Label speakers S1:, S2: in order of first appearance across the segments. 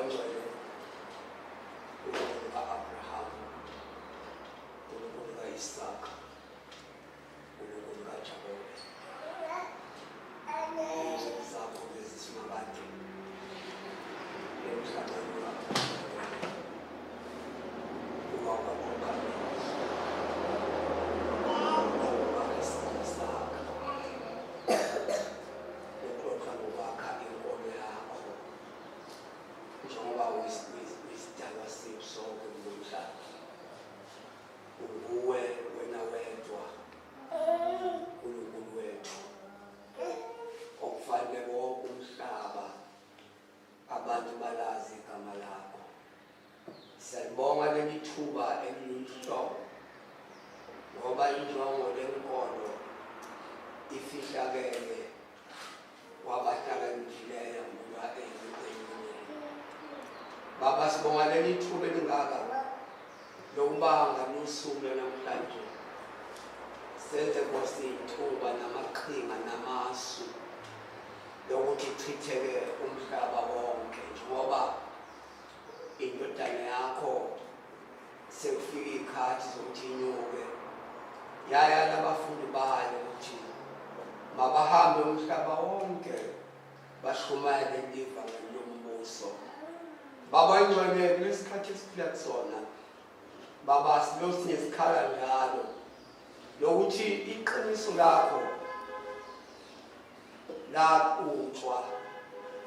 S1: oyingcwele uNkulunkulu ka-Abraham, uNkulunkulu ka-Isaka, uNkulunkulu kaJakobe. Izinto zakho lezi simabade emhlabeni wakho uwakhokha ukhokha ngokwakha inkolo yakho njengoba wisidalwa sethu sonke kulo mhlaba. Nguwe wena wedwa uNkulunkulu wethu okufanele wonke umhlaba abantu balazi igama lakho. Siyabonga leli thuba elilihlobo ngoba injongo lenkolo ifihlakele wabahlakaniphileyo ngoba eyini. Baba, sibonga leli thuba elingaka lokubanga lusuku namhlanje senze Nkosi ithuba namaqhinga namasu lokuthi chitheke umhlaba wonke njengoba indodana yakho sekufika ikhathi zokuthi inyuke yaya labafundi bayo ukuthi mabahambe umhlaba wonke bashumayele ivangeli lombuso. Baba, ingcwele kulesikhathi esiphila kusona Baba, sinesikhala njalo lokuthi iqiniso lakho lakuthwa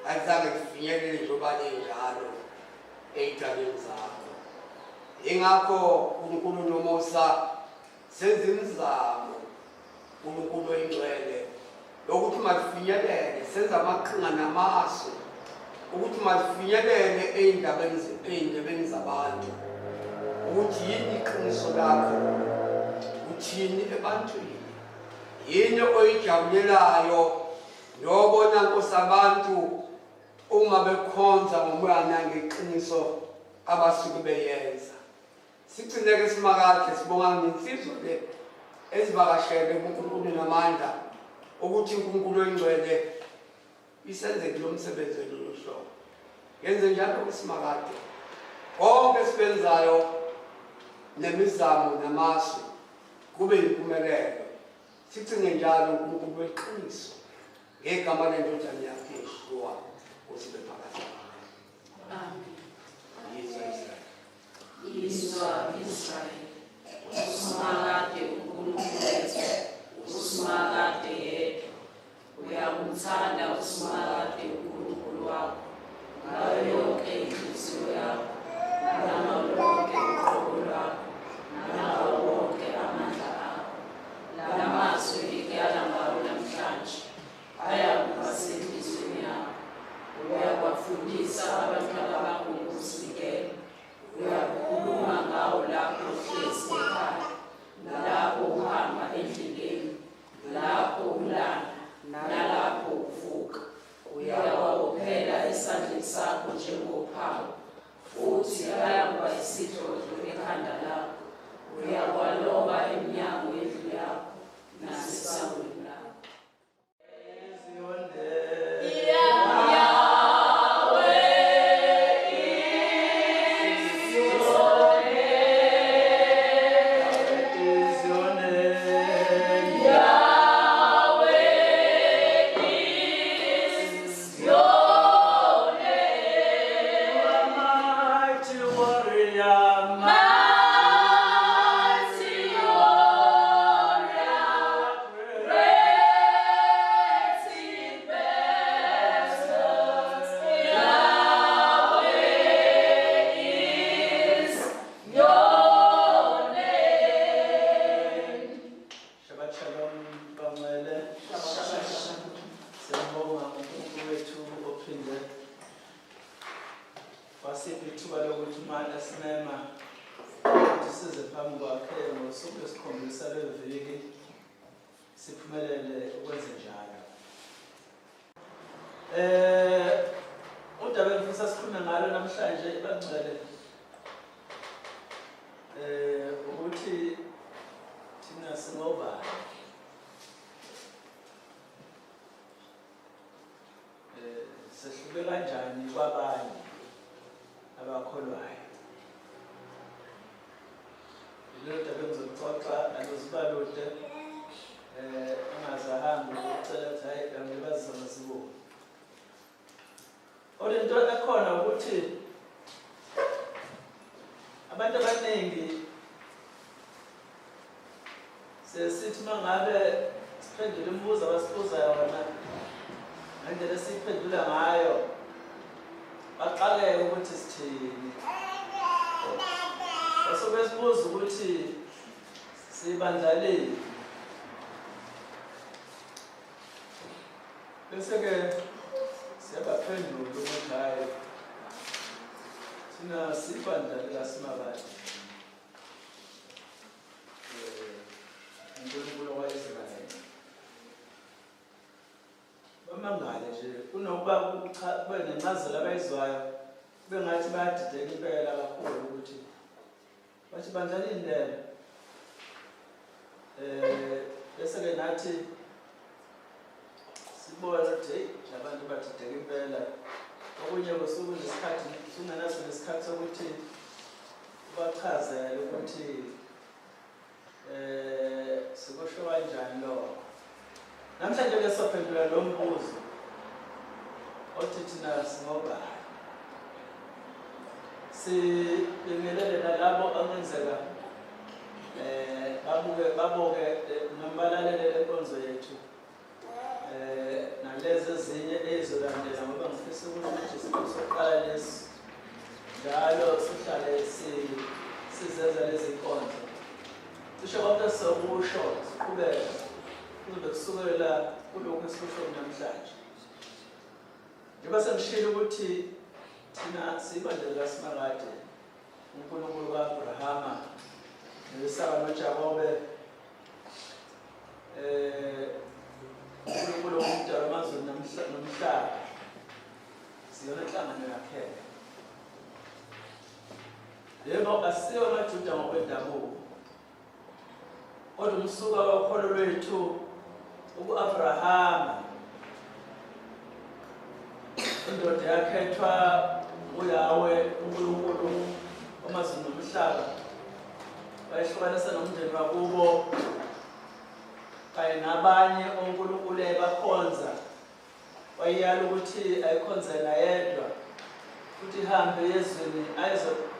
S1: alizange kufinyelele njengoba linjalo ey'ntabeni zakho. Ingakho uNkulunkulu nomusa senza imizamo uNkulunkulu oyingcwele lokuthi malifinyelele, senza amaqhinga namasu ukuthi malifinyelele ey'ndabeni zabantu ukuthi yini iqiniso lakho, uthini ebantwini, yini oyijabulelayo nobona Nkosi abantu uma bekhonza ngomoya nangeqiniso abasuke beyenza. Sigcineke simakade sibonga ngensizwa le ezivakashele uNkulunkulu namandla ukuthi uNkulunkulu oyingcwele isenze kulo msebenzi lolohlobo. Yenze njalo kwesimakade konke esibenzayo nemizamo namasu kube yimpumelelo. Sigcine njalo uNkulunkulu weqiniso ngegama lendodana yakhe uYeshua usibe phakathi.
S2: Amen.
S1: Yizwa
S2: Israyeli, uSimakade uNkulunkulu wethu, uSimakade yedwa. Uyakuthanda uSimakade uNkulunkulu wakho ngayo yonke inhliziyo yakho nangalo lonke uqobo lwakho nangawo wonke amandla akho. La mazwi ngiyala ngawo namhlanje ayakuba senhliziyweni yakho. Uyakwafundisa abantwana bakho ngokusinikela. Uyakhuluma ngawo lapho uhlezi ekhaya, nalapho uhamba endleleni, lapho ulala nalapho uvuka. Uyawabophela esandleni sakho njengophawu, futhi ayakuba isidlodlo ekhanda lakho. Uyakwaloba emnyango wendlu yakho nasesangweni lakho.
S3: Udaba engifisa sikhulume ngalo namhlanje bangcwele ukuthi thina singobani sehluke kanjani kwabanye abakholwayo. Lelo daba engizoxoxa aluzibalote angazahambi ukucela ukuthi hayi angibazizona zibone. Into ekhona ukuthi abantu abaningi sesithi uma ngabe siphendula imibuzo abasibuza yona ngendlela esiyiphendula ngayo baqaleke ukuthi sithini. Basuke sibuza ukuthi sibandlaleni. Bese-ke siyabaphendula ukuthi hayi thina sibandla likaSimakade uNkulunkulu waIsrayeli. Bamangale nje kunokuba kube nencazelo abayizwayo kube ngathi bayadideka impela kakhulu ukuthi bathi bandlaleni lena. Bese-ke nathi sibona ukuthi hey labantu badideka impela. Okunye kusuke nesikhathi sungenaso nesikhathi sokuthi ubachazele ukuthi sikusho kanjani lokho. Namhlanje ke sophendula lo mbuzo othi thina singobani. Sibingelele nalabo angenzeka babuke nombalalele lenkonzo yethu nalezi ezinye ezizolandela ngoba ngifisa ukuthi isikhathi sokuqala lesi njalo sihlale sizenza lezi nkonzo. Cishe konke sokusho siqhubeke kuzobe kusukela kulokhu esikusho namhlanje. Njengoba sengishilo ukuthi thina sibandla likaSimakade uNkulunkulu ka-Abrahama noIsaka noJakobe uNkulunkulu womdala wamazulu nomhlaba siyona inhlangano yakhe. Yebo asiyo amaJuda ngokwendabuko kodwa umsuka wokholo lwethu uku-Abrahama indoda yakhethwa uYahwe uNkulunkulu wamazulu nomhlaba bayihlukanisa nomndeni wakubo kanye nabanye onkulunkulu bakhonza. Wayeyala ukuthi ayikhonze yena yedwa futhi ihambe ezweni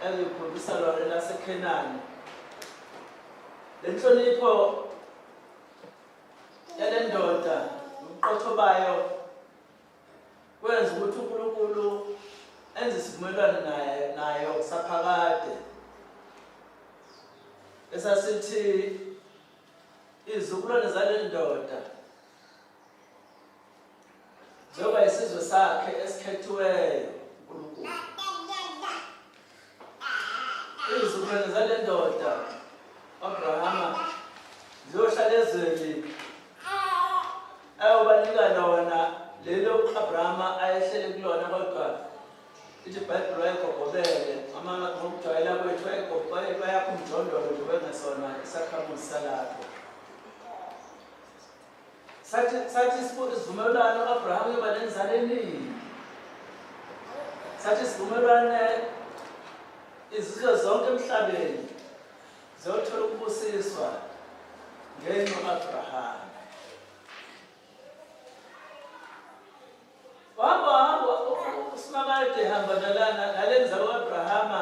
S3: ayoyikhulisa lona laseKhenani. Le nhlonipho yale ndoda nobuqotho bayo kwenza ukuthi uNkulunkulu enze isivumelwano nayo saphakade esasithi izizukulwane zale ndoda njengoba isizwe sakhe esikhethiweyo uNkulunkulu. Izizukulwane zale ndoda Abrahama ziyohlala ezweni ayobanika lona lelo Abrahama ayehlele kulona kodwa ithi iBhayibheli wayegogobele ngokujwayela kwethu bayakho umjondolo nje bengesona isakhamuzi salapho. Sathi isivumelwano Abrahama yoba nenzalo eningi. Sathi isivumelwano izizwe zonke emhlabeni ziyothola ukubusiswa ngenxa ka-Abrahama. Wahamba uSimakade ehamba nale nzalo ka-Abrahama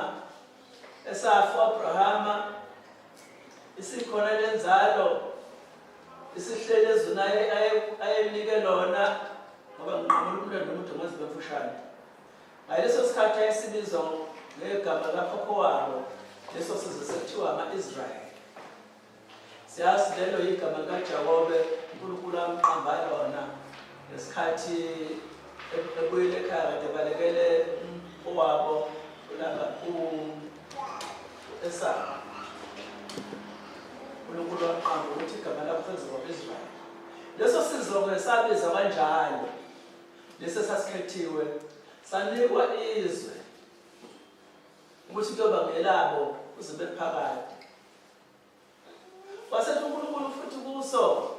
S3: esafa u-Abrahama isikhona le nzalo isihleli ezweni ayemnike lona ngoba ngiqamula umntwana nomuntu ngazi bemfushane. Ngaleso sikhathi ayesibizwa ngegama kakhokho wabo leso sizwe sekuthiwa ama-Israyeli. Siyazi lelo igama likaJakobe uNkulunkulu amqamba lona ngesikhathi ebuyele ekhaya kade balekele owabo ulanga u-Esawu. uNkulunkulu waqamba ukuthi igama lakho senziwa Israyeli. Leso sizwe sabiza kanjalo lesi sasikhethiwe sanikwa izwe ukuthi kuyoba ngelabo kuze bephakade. Wasethi uNkulunkulu futhi kuso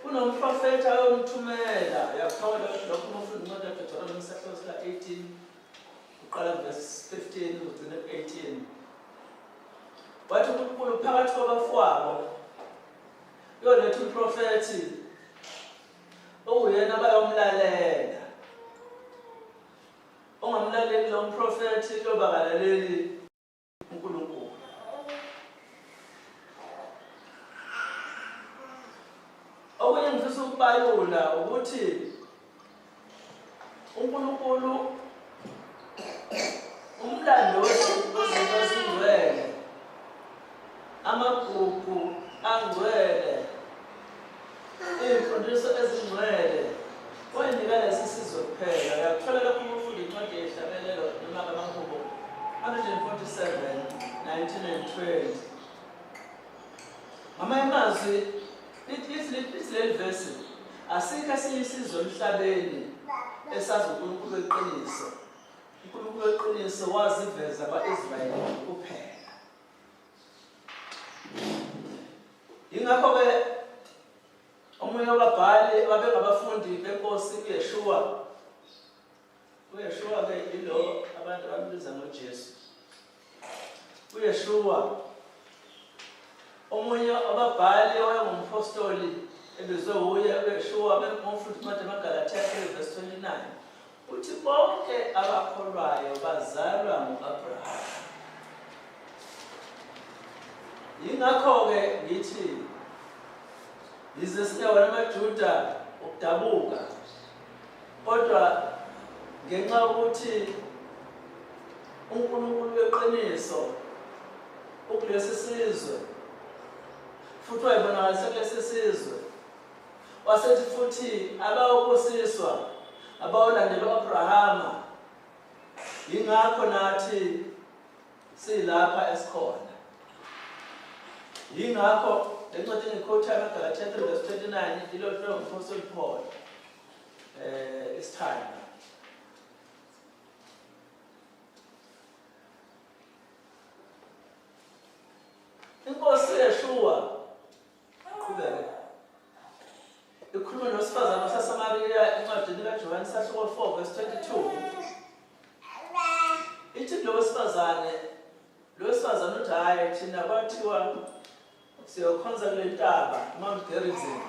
S3: kunomprofeti ayomthumela. Uyakuthola lokho umfundi umuntu eDuteronomy 18 uqala verse 15 ugcine 18. Wathi uNkulunkulu phakathi kwabafowabo uyoletha uprofethi okuyena bayomlalela. Ongamlaleli lo mprofethi lobakaleli uNkulunkulu. Okunye ngifisa ukubayula ukuthi uNkulunkulu umlando wezinto ezingcwele, amagugu angcwele, imfundiso ezingcwele wayinika lesi sizwe kuphela. Uyakuthola lokho ukufunda incwadi yehlabelelo noma amahubo 147 19 and 20. Amazwi lithi leli verse asikho esinye isizwe emhlabeni esazi uNkulunkulu weqiniso. uNkulunkulu weqiniso waziveza kwa-Israyeli kuphela. Yingakho-ke omunye wababhali ababengabafundi benkosi uYeshuwa-ke yilo abantu abambiza ngoJesu. uYeshuwa omunye wababhali owayengumphostoli ebizwe uYeshuwa bengumfundi incwadi yamaGalathiya 3 verse 29 uthi bonke abakholwayo bazalwa ngu-Abrahama. Yingakho-ke ngithi yize sinewona amaJuda ukudabuka, kodwa ngenxa yokuthi uNkulunkulu weqiniso ukulesi sizwe futhi wayibonakalisa kulesi sizwe, wasethi futhi abawubusiswa abawulandela u-Abrahama. Yingakho nathi silapha esikhona. Yingakho lencwadi engikhotha amaGalathiya 3 verse 29 ilo ngumphostoli Paul isithanda. Inkosi uYeshuwa qhubeka ikhuluma nosifazane waseSamariya encwadini kaJohane isahluko 4 verse 22. Ithi lo wesifazane uthi hayi thina kwathiwa siyokhonza kule ntaba Mount Gerizim.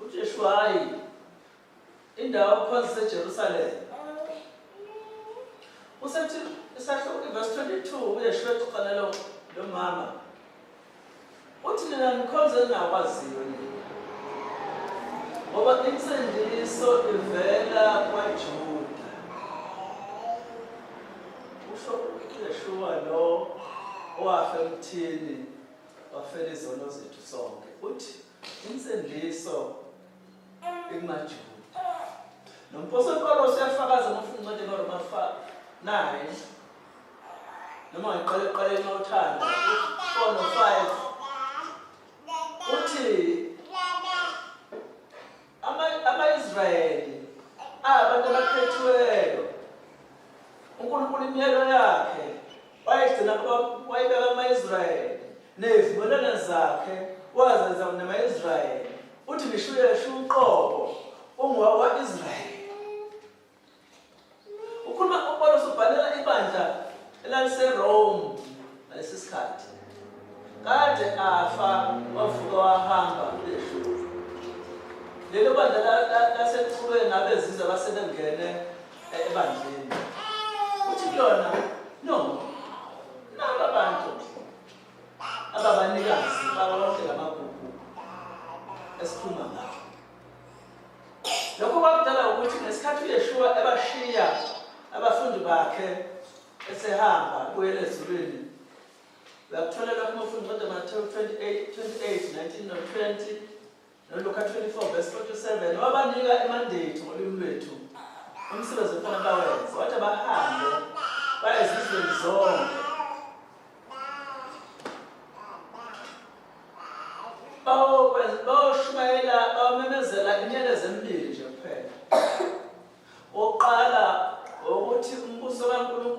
S3: uJeshuwa hayi indawo yokukhonza eJerusalem. Usethi isahluko verse 22 uYeshuwa exoxana lo mama uthi nina nikhonza engakwaziyo nina ngoba insindiso ivela kwaJuda. Usho uYeshuwa lo owafa emthini wafela izono zethu sonke. Uthi insindiso ikumaJuda. Nomphostoli Paulo uyafakaza ngofunda incwadi kaRoma 9 noma ngiqale nothando 4 no 5 uthi ama-Israyeli abantu abakhethiweyo uNkulunkulu imiyelo yakhe wayibeka ama-Israyeli nezivumelwano zakhe wazenza nama-Israyeli. Uthi ngisho uYeshuwa uqobo ungowakwa-Israyeli. Ukhuluma uPaulos ubhalela ibandla elaliseRome ngalesi sikhathi. Kade afa wavuka wahamba uYeshuwa. Lelo bandla laseqhubeni abezizwe abasebengene ebandleni. Uthi kuyona no naba abantu ababanikazi babonke lamagugu esikhuluma ngabo. Lokho kwakudala ukuthi ngesikhathi uYeshuwa ebashiya abafundi bakhe esehamba kuyele ezulwini, uyakuthola lokho umfundi Matthew 28:19 no 20 noLuka 24 verse 47 wabanika imandate ngolimi lwethu umsebenzi ofana bawenza. Wathi abahambe baye ezizweni zonke bawushumayela bawamemezela imiyalezo emibili nje kuphela. Oqala ukuthi umbuso kaNkulunkulu